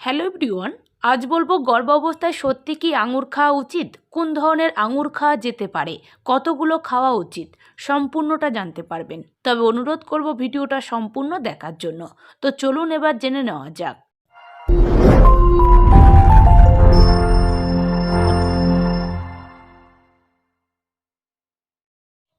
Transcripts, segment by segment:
Hello everyone, আজ বলবো গর্ভাবস্থায় সত্যি কি আঙুর খাওয়া উচিত, কোন ধরনের আঙুর খাওয়া যেতে পারে, কতগুলো খাওয়া উচিত, সম্পূর্ণটা জানতে পারবেন। তবে অনুরোধ করব ভিডিওটা সম্পূর্ণ দেখার জন্য। তো চলুন এবার জেনে নেওয়া যাক।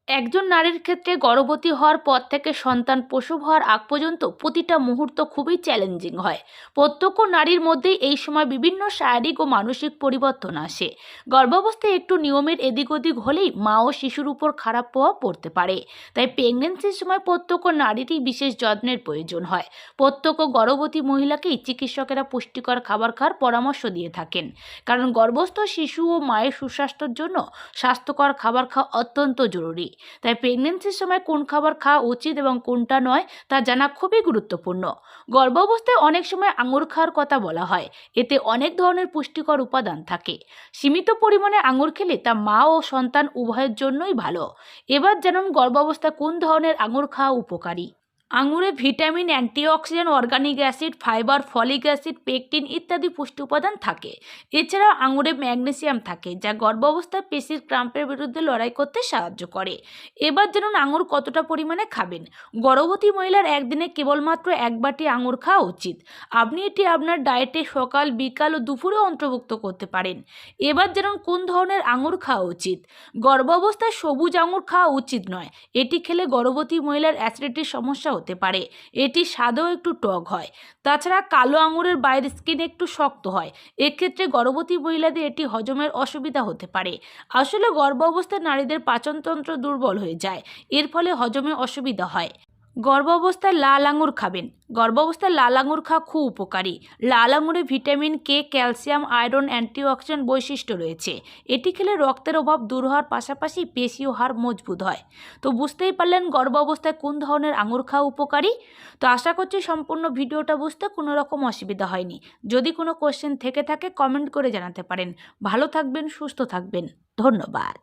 একজন নারীর ক্ষেত্রে গর্ভবতী হওয়ার পর থেকে সন্তান প্রসব হওয়ার আগ পর্যন্ত প্রতিটা মুহূর্ত খুবই চ্যালেঞ্জিং হয়। প্রত্যেক নারীর মধ্যেই এই সময় বিভিন্ন শারীরিক ও মানসিক পরিবর্তন আসে। গর্ভাবস্থায় একটু নিয়মের এদিক ওদিক হলেই মা ও শিশুর উপর খারাপ প্রভাব পড়তে পারে। তাই প্রেগনেন্সির সময় প্রত্যেক নারীরই বিশেষ যত্নের প্রয়োজন হয়। প্রত্যেক গর্ভবতী মহিলাকেই চিকিৎসকেরা পুষ্টিকর খাবার খাওয়ার পরামর্শ দিয়ে থাকেন, কারণ গর্ভস্থ শিশু ও মায়ের সুস্বাস্থ্যের জন্য স্বাস্থ্যকর খাবার খাওয়া অত্যন্ত জরুরি। তাই প্রেগনেন্সির সময় কোন খাবার খাওয়া উচিত এবং কোনটা নয় তা জানা খুবই গুরুত্বপূর্ণ। গর্ভাবস্থায় অনেক সময় আঙুর খাওয়ার কথা বলা হয়। এতে অনেক ধরনের পুষ্টিকর উপাদান থাকে। সীমিত পরিমাণে আঙুর খেলে তা মা ও সন্তান উভয়ের জন্যই ভালো। এবার জানুন গর্ভাবস্থায় কোন ধরনের আঙুর খাওয়া উপকারী। আঙুরে vitamin, antioxidant, organic acid, fibre, folic acid, pectin ইত্যাদি পুষ্টি উপাদান থাকে। এছাড়াও আঙুরে ম্যাগনেসিয়াম থাকে, যা গর্ভাবস্থায় পেশির ক্রাম্পের বিরুদ্ধে লড়াই করতে সাহায্য করে। এবার জানুন আঙুর কতটা পরিমাণে খাবেন। গর্ভবতী মহিলার একদিনে কেবলমাত্র 1 বাটি আঙুর খাওয়া উচিত। আপনি এটি আপনার ডায়েটে সকাল, বিকাল ও দুপুরে অন্তর্ভুক্ত করতে পারেন। এবার জানুন কোন ধরনের আঙুর খাওয়া উচিত। গর্ভাবস্থায় সবুজ আঙুর খাওয়া উচিত নয়। এটি খেলে গর্ভবতী মহিলার অ্যাসিডিটির সমস্যা হতে পারে। এটি স্বাদেও একটু টক হয়। তাছাড়া কালো আঙুরের বাইরের স্কিন একটু শক্ত হয়। এক্ষেত্রে গর্ভবতী মহিলাদের এটি হজমের অসুবিধা হতে পারে। আসলে গর্ভ অবস্থায় নারীদের পাচনতন্ত্র দুর্বল হয়ে যায়, এর ফলে হজমে অসুবিধা হয়। গর্ভাবস্থায় লাল আঙুর খাবেন। গর্ভাবস্থায় লাল আঙুর খাওয়া খুব উপকারী। লাল আঙুরে vitamin K, calcium, iron, antioxidant বৈশিষ্ট্য রয়েছে। এটি খেলে রক্তের অভাব দূর হওয়ার পাশাপাশি পেশি ও হাড় মজবুত হয়। তো বুঝতেই পারলেন গর্ভাবস্থায় কোন ধরনের আঙুর খাওয়া উপকারী। তো আশা করছি সম্পূর্ণ ভিডিওটা বুঝতে কোনো রকম অসুবিধা হয়নি। যদি কোনো কোশ্চেন থেকে থাকে কমেন্ট করে জানাতে পারেন। ভালো থাকবেন, সুস্থ থাকবেন। ধন্যবাদ।